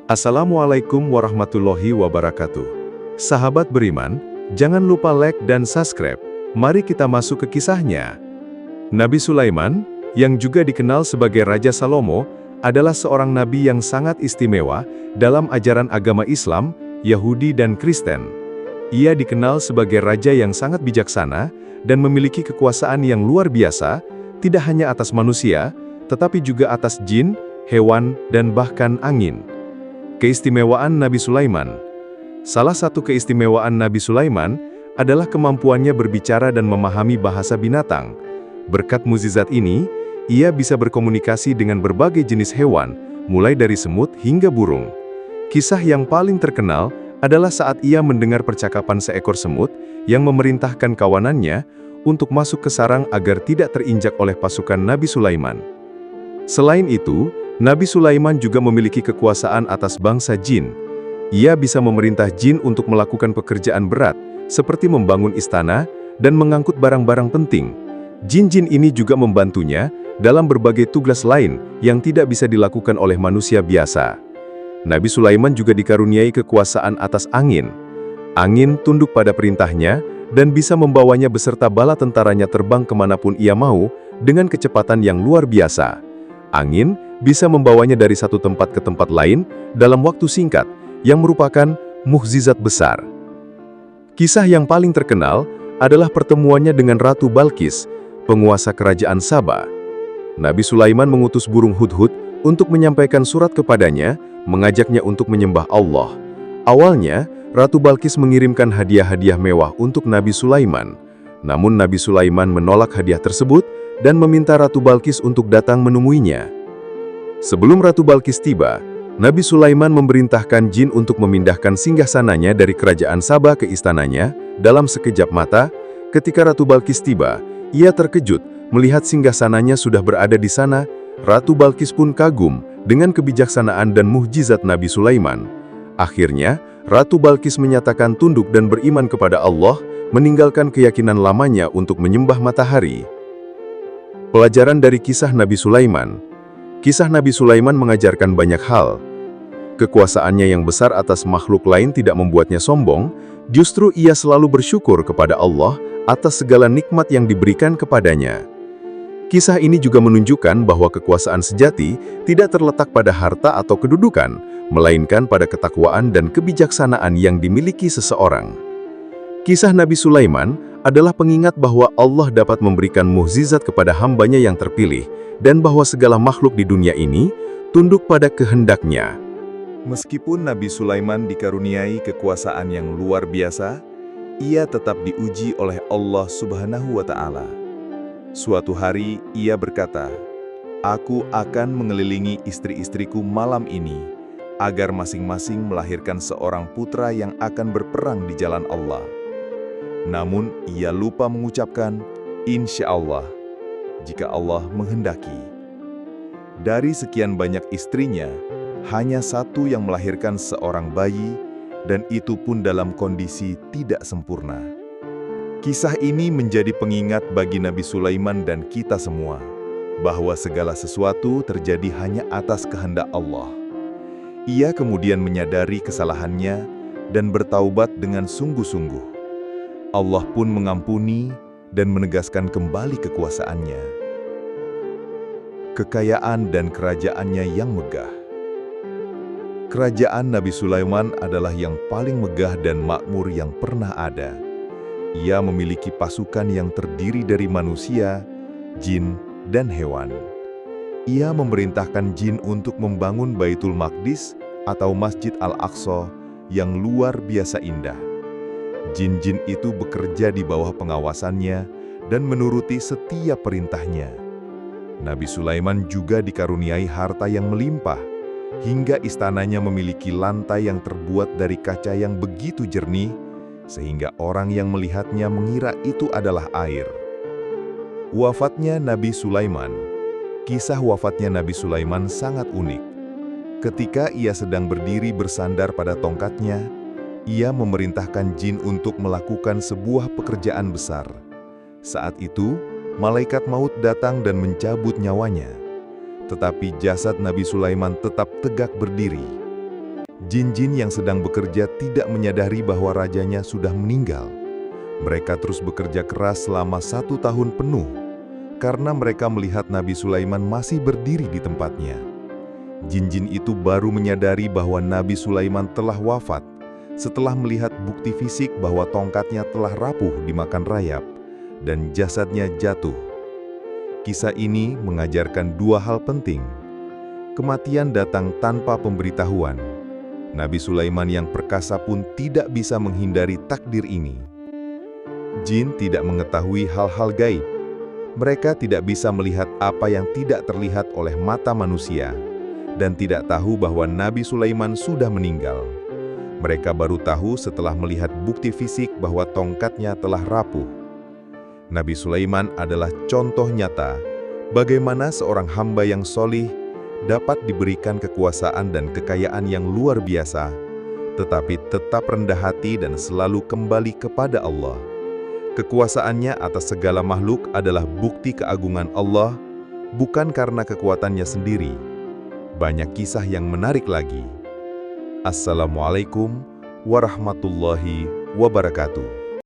Assalamualaikum warahmatullahi wabarakatuh. Sahabat beriman, jangan lupa like dan subscribe. Mari kita masuk ke kisahnya. Nabi Sulaiman, yang juga dikenal sebagai Raja Salomo, adalah seorang nabi yang sangat istimewa dalam ajaran agama Islam, Yahudi dan Kristen. Ia dikenal sebagai raja yang sangat bijaksana dan memiliki kekuasaan yang luar biasa, tidak hanya atas manusia, tetapi juga atas jin, hewan, dan bahkan angin. Keistimewaan Nabi Sulaiman. Salah satu keistimewaan Nabi Sulaiman adalah kemampuannya berbicara dan memahami bahasa binatang. Berkat mukjizat ini, ia bisa berkomunikasi dengan berbagai jenis hewan, mulai dari semut hingga burung. Kisah yang paling terkenal adalah saat ia mendengar percakapan seekor semut yang memerintahkan kawanannya untuk masuk ke sarang agar tidak terinjak oleh pasukan Nabi Sulaiman. Selain itu, Nabi Sulaiman juga memiliki kekuasaan atas bangsa jin. Ia bisa memerintah jin untuk melakukan pekerjaan berat, seperti membangun istana dan mengangkut barang-barang penting. Jin-jin ini juga membantunya dalam berbagai tugas lain yang tidak bisa dilakukan oleh manusia biasa. Nabi Sulaiman juga dikaruniai kekuasaan atas angin. Angin tunduk pada perintahnya dan bisa membawanya beserta bala tentaranya terbang kemanapun ia mau dengan kecepatan yang luar biasa. Angin bisa membawanya dari satu tempat ke tempat lain dalam waktu singkat, yang merupakan mukjizat besar. Kisah yang paling terkenal adalah pertemuannya dengan Ratu Balqis, penguasa kerajaan Saba. Nabi Sulaiman mengutus burung hudhud untuk menyampaikan surat kepadanya, mengajaknya untuk menyembah Allah. Awalnya, Ratu Balqis mengirimkan hadiah-hadiah mewah untuk Nabi Sulaiman. Namun Nabi Sulaiman menolak hadiah tersebut dan meminta Ratu Balqis untuk datang menemuinya. Sebelum Ratu Balqis tiba, Nabi Sulaiman memerintahkan jin untuk memindahkan singgasananya dari kerajaan Saba ke istananya. Dalam sekejap mata, ketika Ratu Balqis tiba, ia terkejut melihat singgasananya sudah berada di sana. Ratu Balqis pun kagum dengan kebijaksanaan dan mukjizat Nabi Sulaiman. Akhirnya, Ratu Balqis menyatakan tunduk dan beriman kepada Allah, meninggalkan keyakinan lamanya untuk menyembah matahari. Pelajaran dari kisah Nabi Sulaiman. Kisah Nabi Sulaiman mengajarkan banyak hal. Kekuasaannya yang besar atas makhluk lain tidak membuatnya sombong, justru ia selalu bersyukur kepada Allah atas segala nikmat yang diberikan kepadanya. Kisah ini juga menunjukkan bahwa kekuasaan sejati tidak terletak pada harta atau kedudukan, melainkan pada ketakwaan dan kebijaksanaan yang dimiliki seseorang. Kisah Nabi Sulaiman adalah pengingat bahwa Allah dapat memberikan mukjizat kepada hambanya yang terpilih, dan bahwa segala makhluk di dunia ini tunduk pada kehendak-Nya. Meskipun Nabi Sulaiman dikaruniai kekuasaan yang luar biasa, ia tetap diuji oleh Allah Subhanahu wa Ta'ala. Suatu hari ia berkata, "Aku akan mengelilingi istri-istriku malam ini, agar masing-masing melahirkan seorang putra yang akan berperang di jalan Allah." Namun ia lupa mengucapkan, "Insya Allah," jika Allah menghendaki. Dari sekian banyak istrinya, hanya satu yang melahirkan seorang bayi, dan itu pun dalam kondisi tidak sempurna. Kisah ini menjadi pengingat bagi Nabi Sulaiman dan kita semua, bahwa segala sesuatu terjadi hanya atas kehendak Allah. Ia kemudian menyadari kesalahannya dan bertaubat dengan sungguh-sungguh. Allah pun mengampuni dan menegaskan kembali kekuasaannya. Kekayaan dan kerajaannya yang megah. Kerajaan Nabi Sulaiman adalah yang paling megah dan makmur yang pernah ada. Ia memiliki pasukan yang terdiri dari manusia, jin, dan hewan. Ia memerintahkan jin untuk membangun Baitul Maqdis atau Masjid Al-Aqsa yang luar biasa indah. Jin-jin itu bekerja di bawah pengawasannya dan menuruti setiap perintahnya. Nabi Sulaiman juga dikaruniai harta yang melimpah, hingga istananya memiliki lantai yang terbuat dari kaca yang begitu jernih, sehingga orang yang melihatnya mengira itu adalah air. Wafatnya Nabi Sulaiman. Kisah wafatnya Nabi Sulaiman sangat unik. Ketika ia sedang berdiri bersandar pada tongkatnya, ia memerintahkan jin untuk melakukan sebuah pekerjaan besar. Saat itu, malaikat maut datang dan mencabut nyawanya. Tetapi jasad Nabi Sulaiman tetap tegak berdiri. Jin-jin yang sedang bekerja tidak menyadari bahwa rajanya sudah meninggal. Mereka terus bekerja keras selama 1 tahun penuh, karena mereka melihat Nabi Sulaiman masih berdiri di tempatnya. Jin-jin itu baru menyadari bahwa Nabi Sulaiman telah wafat setelah melihat bukti fisik bahwa tongkatnya telah rapuh dimakan rayap dan jasadnya jatuh. Kisah ini mengajarkan 2 hal penting. Kematian datang tanpa pemberitahuan. Nabi Sulaiman yang perkasa pun tidak bisa menghindari takdir ini. Jin tidak mengetahui hal-hal gaib. Mereka tidak bisa melihat apa yang tidak terlihat oleh mata manusia, dan tidak tahu bahwa Nabi Sulaiman sudah meninggal. Mereka baru tahu setelah melihat bukti fisik bahwa tongkatnya telah rapuh. Nabi Sulaiman adalah contoh nyata bagaimana seorang hamba yang solih dapat diberikan kekuasaan dan kekayaan yang luar biasa, tetapi tetap rendah hati dan selalu kembali kepada Allah. Kekuasaannya atas segala makhluk adalah bukti keagungan Allah, bukan karena kekuatannya sendiri. Banyak kisah yang menarik lagi. Assalamualaikum warahmatullahi wabarakatuh.